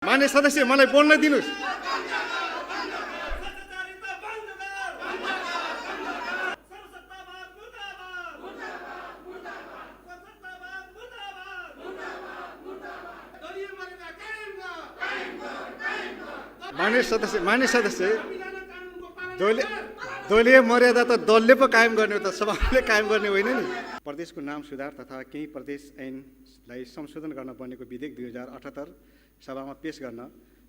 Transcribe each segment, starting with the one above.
मान्य सदस्य मलाई बोल्न दिनुस्। मान्य सदस्य दलीय मर्यादा त दलले पो कायम गर्ने हो, त सभाले कायम गर्ने होइन नि। प्रदेशको नाम सुधार तथा केही प्रदेश ऐनलाई संशोधन गर्न बनेको विधेयक 2078 सभामा पेश गर्न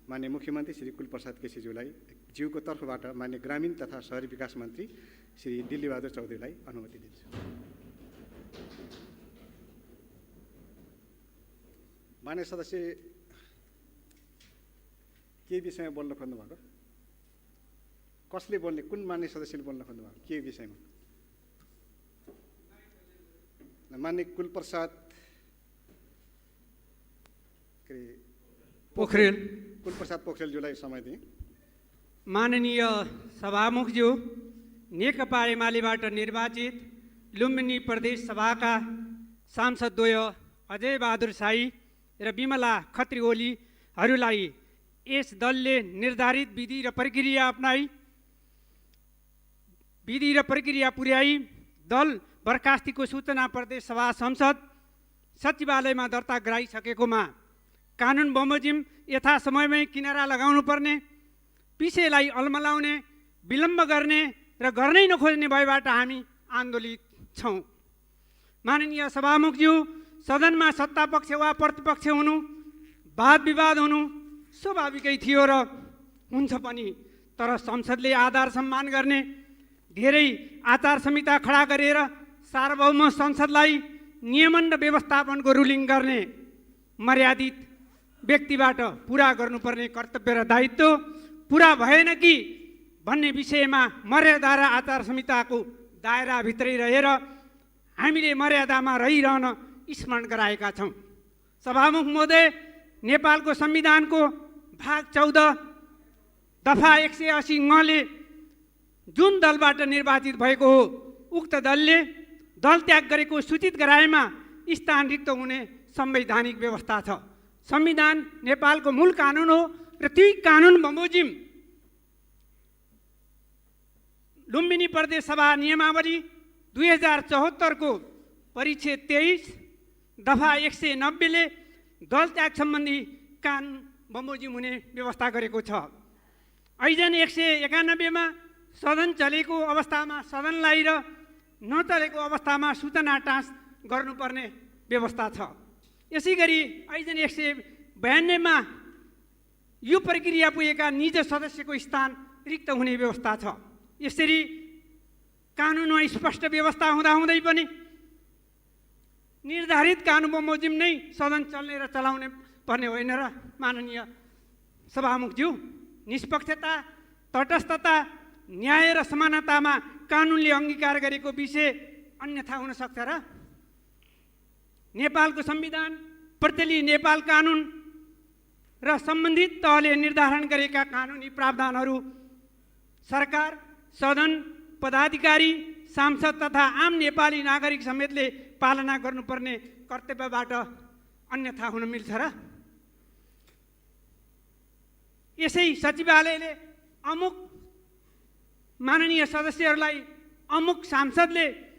माननीय मुख्यमन्त्री श्री कुलप्रसाद केसीज्यूलाई ज्यूको तर्फबाट माननीय ग्रामीण तथा शहरी विकास मन्त्री श्री दिल्लीबहादुर चौधरीलाई अनुमति दिन्छु। माननीय सदस्य के विषयमा बोल्न खोज्नु भएको? कसले बोल्ने? कुन मान्य सदस्यले बोल्न खोज्नु भएको? के विषयमा? माननीय कुलप्रसाद पोखरेलज्यूलाई समय दिए। माननीय सभामुखज्यू, नेकपा एमालेबाट निर्वाचित लुम्बिनी प्रदेश सभाका सांसदद्वय अजय बहादुर शाही र विमला खत्री ओलीहरूलाई यस दलले निर्धारित विधि र प्रक्रिया पुर्याई दल बर्खास्तीको सूचना प्रदेश सभा संसद सचिवालयमा दर्ता गराइसकेकोमा कानुन बमोजिम यथा समयमै किनारा लगाउनु पर्ने, विषयलाई अल्मलाउने, विलम्ब गर्ने र गर्नै नखोज्ने भएबाट हामी आन्दोलित छौँ। माननीय सभामुखज्यू, सदनमा सत्तापक्ष वा प्रतिपक्ष हुनु, वाद विवाद हुनु स्वाभाविकै थियो र हुन्छ पनि, तर संसदले आधार सम्मान गर्ने, धेरै आचार संहिता खडा गरेर सार्वभौम संसदलाई नियमन र व्यवस्थापनको रुलिङ गर्ने मर्यादित व्यक्तिबाट पुरा गर्नुपर्ने कर्तव्य र दायित्व पुरा भएन कि भन्ने विषयमा मर्यादा र आचार संहिताको दायराभित्रै रहेर हामीले मर्यादामा रहिरहन स्मरण गराएका छौँ। सभामुख महोदय, नेपालको संविधानको भाग 14 दफा 180 ङले जुन दलबाट निर्वाचित भएको हो, उक्त दलले दल त्याग गरेको सूचित गराएमा स्थान रिक्त हुने संवैधानिक व्यवस्था छ। संविधान नेपालको मूल कानुन हो र त्यही कानुन बमोजिम लुम्बिनी प्रदेश सभा नियमावली 2074 को परिच्छेद 23 दफा 190 ले दल त्याग सम्बन्धी कानुन बमोजिम हुने व्यवस्था गरेको छ। ऐजन 191 मा सदन चलेको अवस्थामा सदनलाई र नचलेको अवस्थामा सूचना टाँस गर्नुपर्ने व्यवस्था छ। यसै गरी ऐजन 192 मा यो प्रक्रिया पुगेका निज सदस्यको स्थान रिक्त हुने व्यवस्था छ। यसरी कानुनमा स्पष्ट व्यवस्था हुँदाहुँदै पनि निर्धारित कानुन बमोजिम नै सदन चल्ने र चलाउने पर्ने होइन र माननीय सभामुखज्यू, निष्पक्षता, तटस्थता, न्याय र समानतामा कानुनले अङ्गीकार गरेको विषय अन्यथा हुन सक्छ र? नेपालको संविधान, प्रचलित नेपाल कानुन र सम्बन्धित तहले निर्धारण गरेका कानुनी प्रावधानहरू सरकार, सदन, पदाधिकारी, सांसद तथा आम नेपाली नागरिक समेतले पालना गर्नुपर्ने कर्तव्यबाट अन्यथा हुन मिल्छ र? यसै सचिवालयले अमुक माननीय सदस्यहरूलाई अमुक सांसदले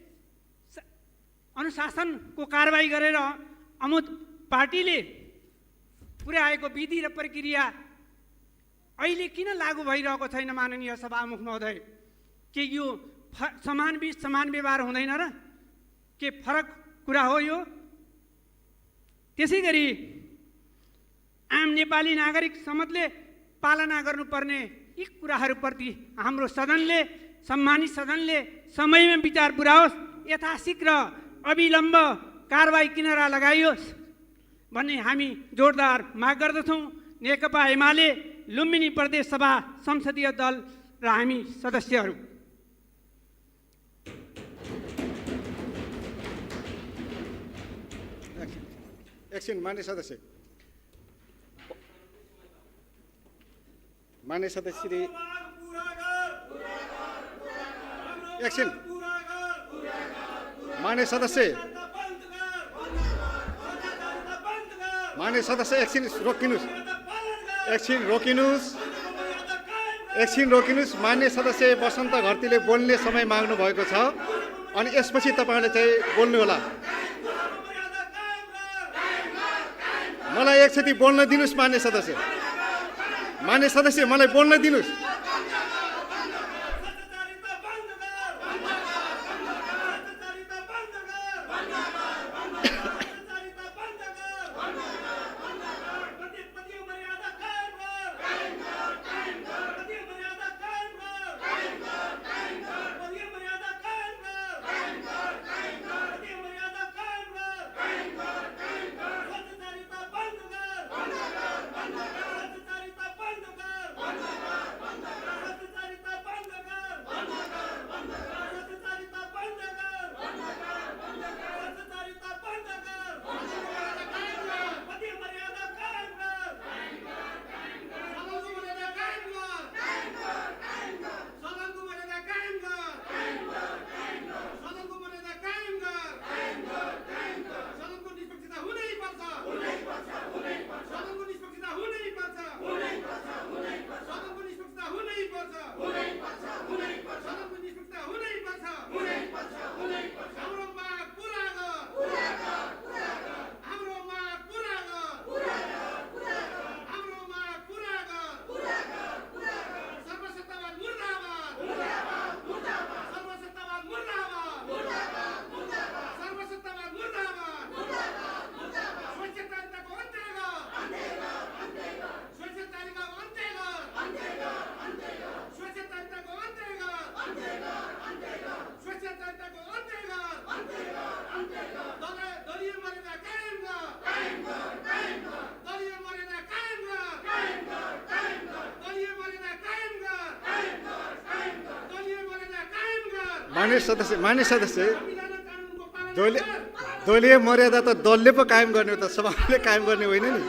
अनुशासनको कारबाही गरेर अमुक पार्टीले पुर्याएको विधि र प्रक्रिया अहिले किन लागू भइरहेको छैन? माननीय सभामुख महोदय, के यो समान बीच समान व्यवहार हुँदैन र? के फरक कुरा हो यो? त्यसै गरी आम नेपाली नागरिक समेतले पालना गर्नुपर्ने यी कुराहरूप्रति हाम्रो सदनले, सम्मानित सदनले समयमा विचार पुर्याओस्, यथाशीघ्र अविलम्ब कारबाही किनारा लगाइयोस् भन्ने हामी जोरदार माग गर्दछौँ। नेकपा एमाले लुम्बिनी प्रदेश सभा संसदीय दल र हामी सदस्यहरू। एकछिन मान्य सदस्य एकछिन मान्य सदस्य एकछिन रोकिनुहोस्। एकछिन रोकिनुहोस्। मान्य सदस्य वसन्त घरतीले बोल्ने समय माग्नु भएको छ अनि यसपछि तपाईँले चाहिँ बोल्नुहोला। मलाई एकचोटि बोल्न दिनुहोस्। मान्य सदस्य मलाई बोल्न दिनुहोस्। मान्य सदस्य दलीय मर्यादा त दलले पो कायम गर्ने हो, त सभाले कायम गर्ने होइन नि।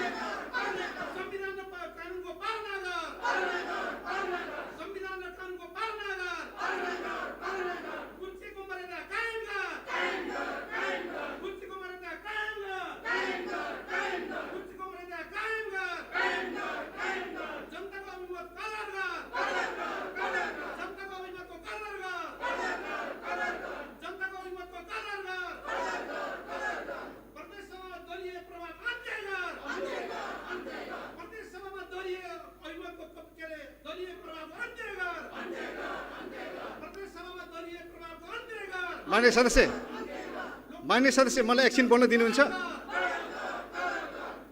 मान्य सदस्य मलाई एकछिन बोल्न दिनुहुन्छ?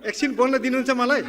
एकछिन बोल्न दिनुहुन्छ मलाई?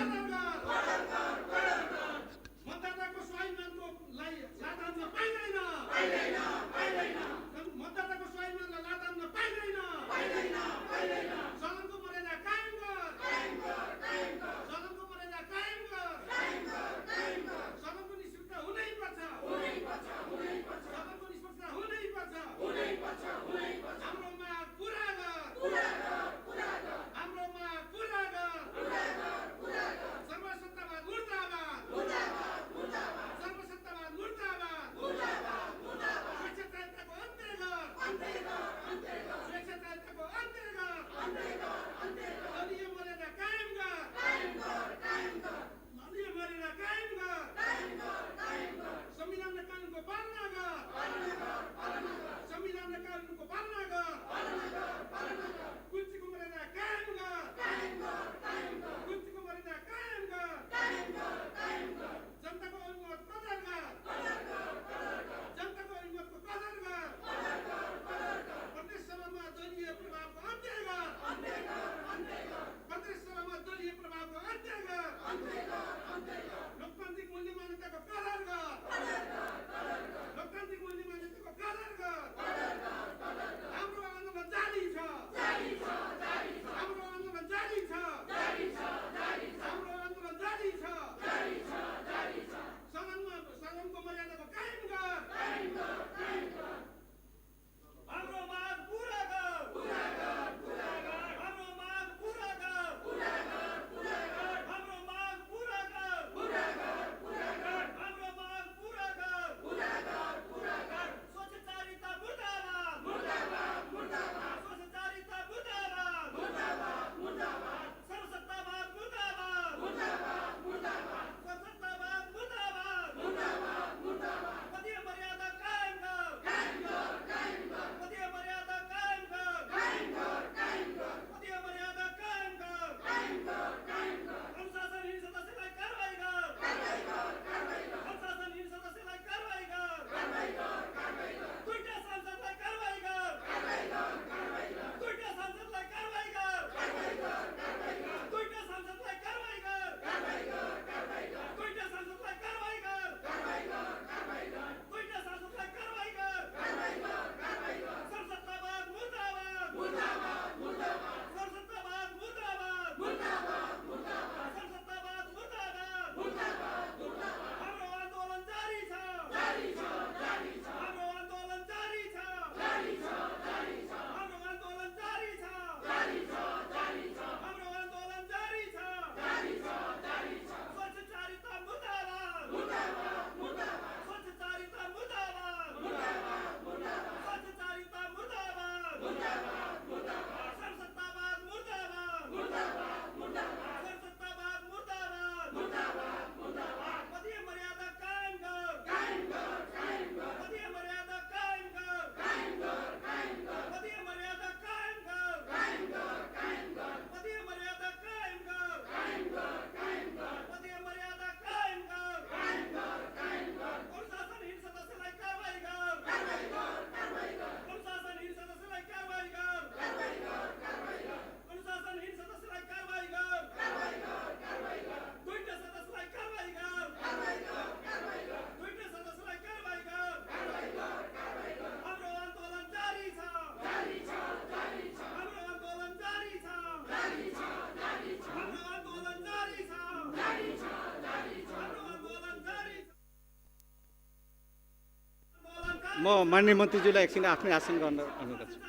म माननीय मन्त्रीज्यूलाई एकछिन आफ्नै आसन गर्न अनुरोध गर्छु।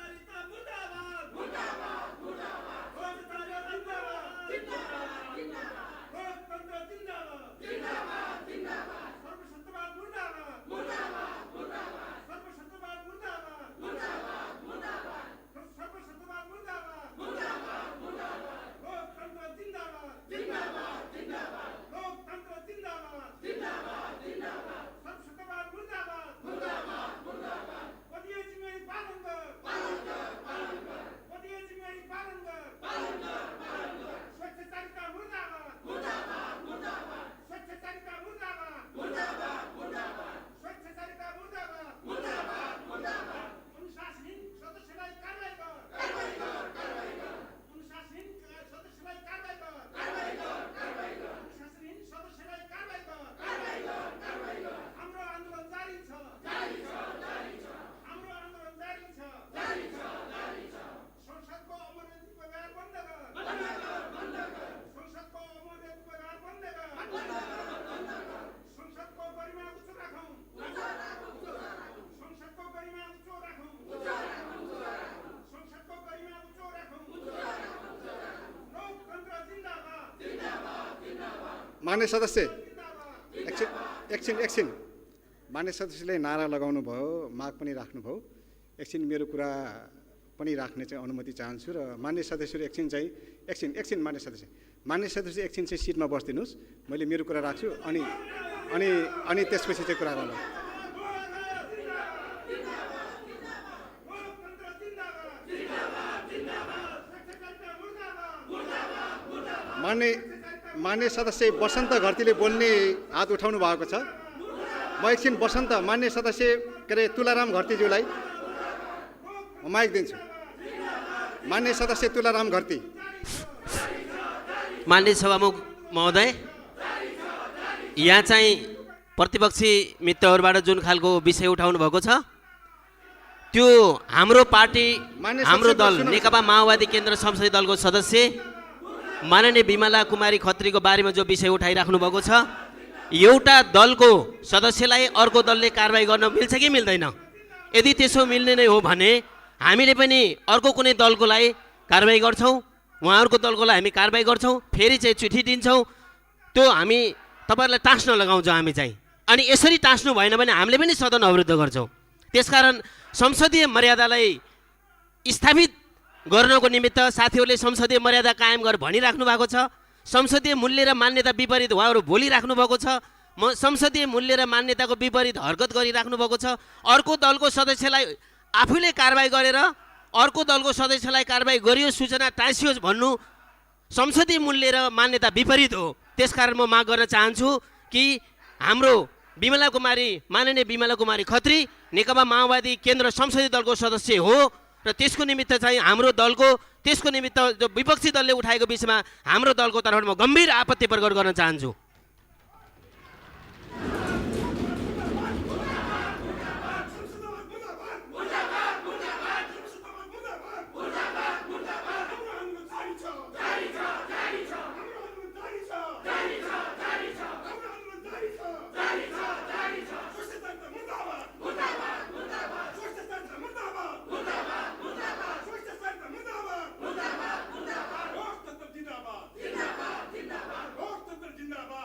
मान्य सदस्य एकछिन मान्य सदस्यले नारा लगाउनु भयो, माग पनि राख्नुभयो। एकछिन मेरो कुरा पनि राख्ने चाहिँ अनुमति चाहन्छु र मान्य सदस्यहरू एकछिन मान्य सदस्य एकछिन चाहिँ सिटमा बसिदिनुहोस्। मैले मेरो कुरा राख्छु अनि त्यसपछि चाहिँ कुरा गर्नु। मान्य सदस्य बसन्त घरतीले बोल्ने हात उठाउनु भएको छ। म एकछिन मान्य सदस्य के अरे तुलाराम घरतीज्यूलाई माइक दिन्छु। मान्य सदस्य तुलाराम घरती। मान्य सभामुख महोदय, यहाँ चाहिँ प्रतिपक्षी मित्रहरूबाट जुन खालको विषय उठाउनु भएको छ त्यो हाम्रो पार्टी हाम्रो दल नेकपा माओवादी केन्द्र संसदीय दलको सदस्य माननीय बिमला कुमारी खत्रीको बारेमा जो विषय उठाइराख्नु भएको छ, एउटा दलको सदस्यलाई अर्को दलले कारबाही गर्न मिल्छ कि मिल्दैन? यदि त्यसो मिल्ने नै हो भने हामीले पनि अर्को कुनै दलको लागि कारबाही गर्छौँ, उहाँहरूको दलको लागि हामी कारबाही गर्छौँ, फेरि चाहिँ चिठी दिन्छौँ। त्यो हामी तपाईँहरूलाई टाँस्न लगाउँछौँ हामी चाहिँ। अनि यसरी टाँस्नु भएन भने हामीले पनि सदन अवरुद्ध गर्छौँ। त्यसकारण संसदीय मर्यादालाई स्थापित गर्नको निमित्त साथीहरूले संसदीय मर्यादा कायम गरेर भनिराख्नु भएको छ। संसदीय मूल्य र मान्यता विपरीत उहाँहरू बोलिराख्नु भएको छ। संसदीय मूल्य र मान्यताको विपरीत हरकत गरिराख्नु भएको छ। अर्को दलको सदस्यलाई आफूले कारबाही गरेर अर्को दलको सदस्यलाई कारबाही गरियो, सूचना टाँसियोस् भन्नु संसदीय मूल्य र मान्यता विपरीत हो। त्यसकारण म माग गर्न चाहन्छु कि हाम्रो माननीय बिमला कुमारी खत्री नेकपा माओवादी केन्द्र संसदीय दलको सदस्य हो र त्यसको निमित्त चाहिँ हाम्रो दलको त्यसको निमित्त जो विपक्षी दलले उठाएको विषयमा हाम्रो दलको तर्फबाट म गम्भीर आपत्ति प्रकट गर्न चाहन्छु। जिंदाबाद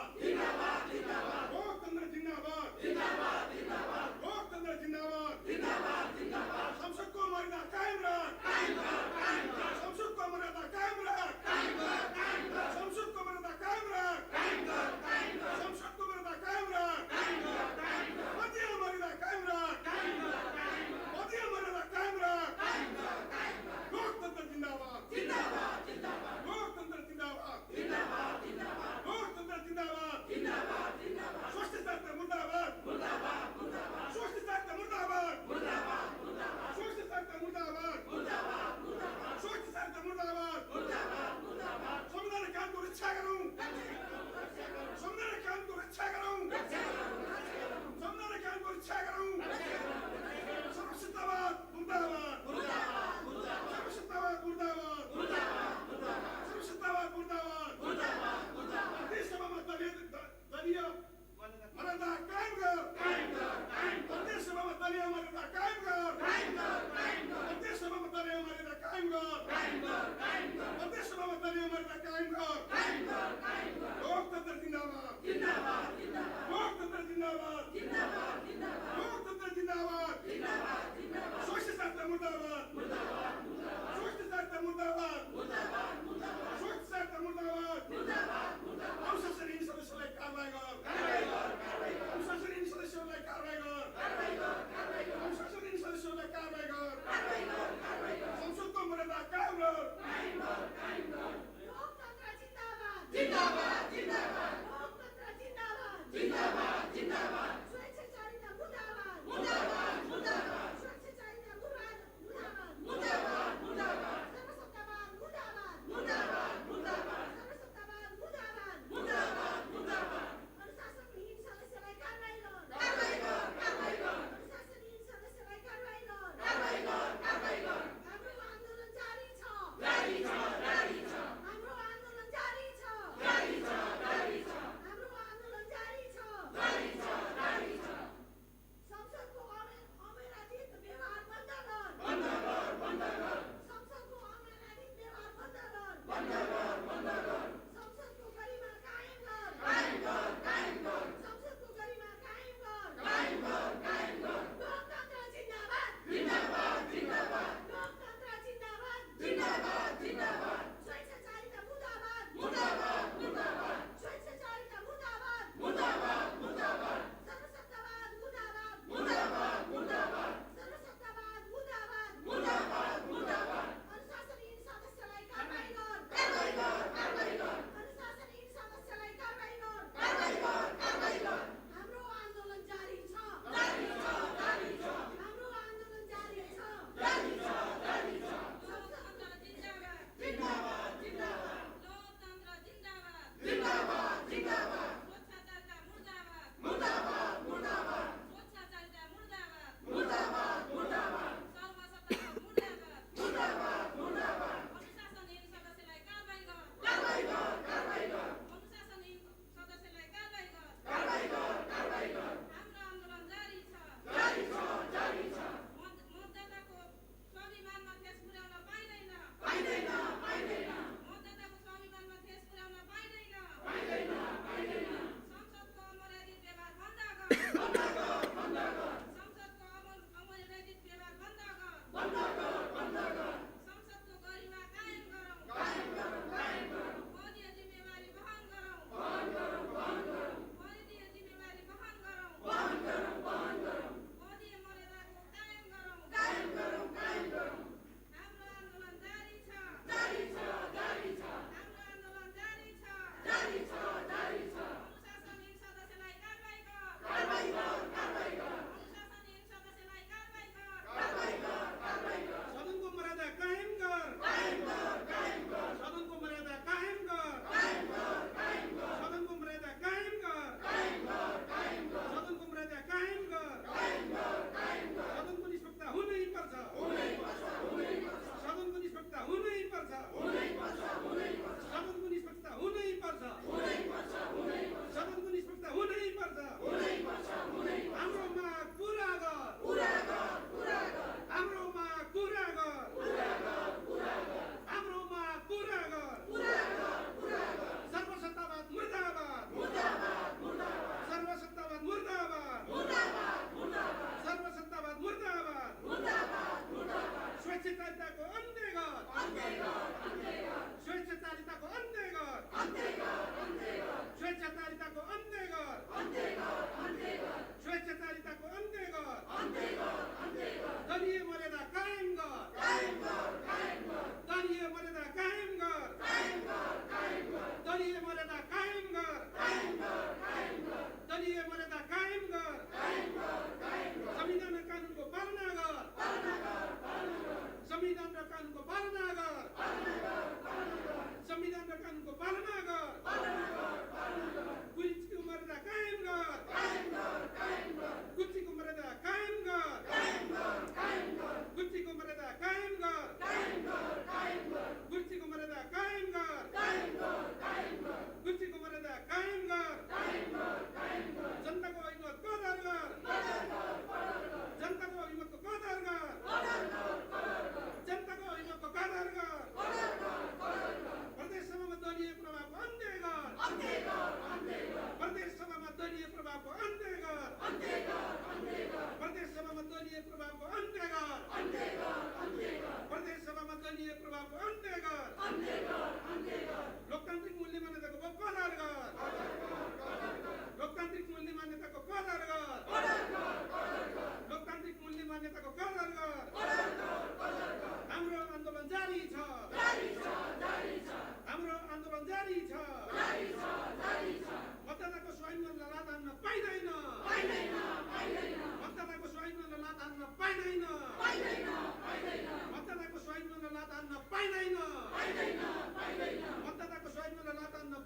मतदाताको स्वाभिमानलाई लात हान्न पाइँदैन।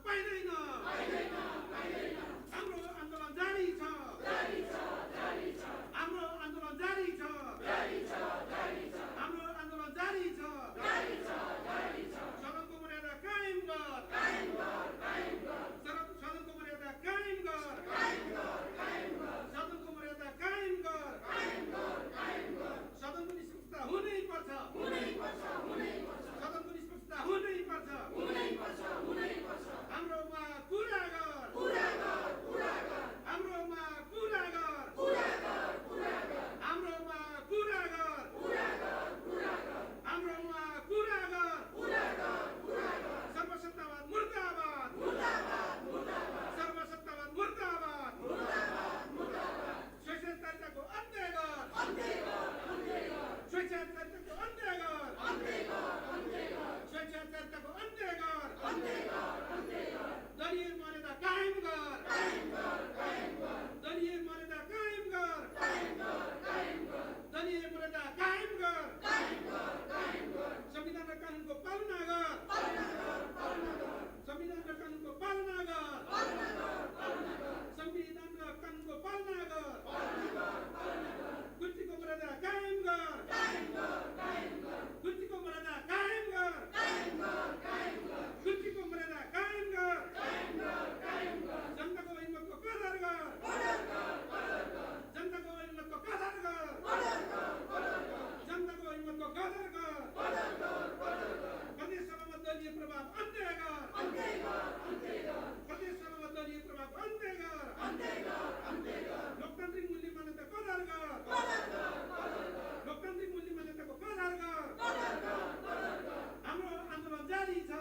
पाइँदैन हाम्रो आन्दोलन जारी छ हाम्रो आन्दोलन जारी छ हाम्रो आन्दोलन जारी छ सदनको मर्यादा कायम गर सदनको मर्यादा कायम गर सदनको मर्यादा कायम गर सदनको निष्पक्षता हुनै पर्छ सदनको निष्पक्षता हुनै पर्छ हाम्रो माग पुरा गर हाम्रो माग पुरा गर हाम्रो माग पुरा गर हाम्रो माग पुरा गर सर्वसत्तावाद मुर्दाबाद सर्वसत्तावाद मुर्दाबाद स्वेच्छाचारिताको अन्त्य गर स्वेच्छाचारिताको अन्त्य गर स्वेच्छाचारिताको अन्त्य गर दलीय मर्यादा कायम गर दलीय मर्यादा कायम गर दलीय मर्यादा कायम गर संविधान र कानुनको पालना गर संविधान र कानुनको पालना गर संविधान र कानुनको पालना गर गुल्तीको मर्यादा कायम गर गुल्तीको मर्यादा कायम गर गुल्तीको मर्यादा कायम गर जनताको हिम्मतको कदर गर जनताको हिम्मतको कदर गर जनताको हिम्मतको कदर गर प्रदेश सभामा दलीय प्रभाव अन्त्य गर प्रदेश सभामा दलीय प्रभाव अन्त्य गर लोकतान्त्रिक मूल्य मान्यता कदर गर लोकतान्त्रिक मूल्य मान्यताको कदर गर हाम्रो आन्दोलन जारी छ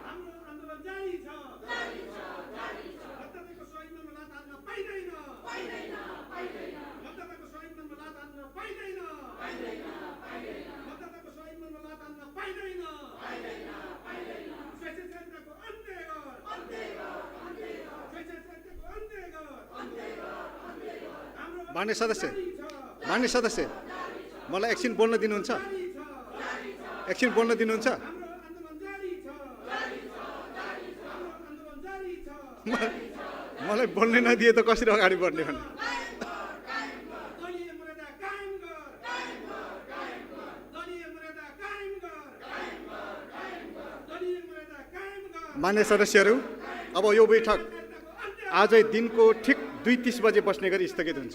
हाम्रो आन्दोलन जारी छ मतदाताको स्वाधीनमा लात हान्न पाइँदैन मतदाताको स्वाधीनमा लात हान्न पाइँदैन मतदाताको स्वाधीनमा लात हान्न पाइँदैन स्वेच्छाचारिताको अन्त्य गर स्वेच्छाचारिताको अन्त्य गर मान्य सदस्य मलाई एकछिन बोल्न दिनुहुन्छ एकछिन बोल्न दिनुहुन्छ हाम्रो आन्दोलन जारी छ हाम्रो आन्दोलन जारी छ मलाई बोल्नै नदिए त कसरी अगाडि बढ्ने भने दलीय मर्यादा कायम गर दलीय मर्यादा कायम गर दलीय मर्यादा कायम गर मान्य सदस्यहरू अब यो बैठक आजै दिनको ठिक 2:30 बजे बस्ने गरी स्थगित हुन्छ।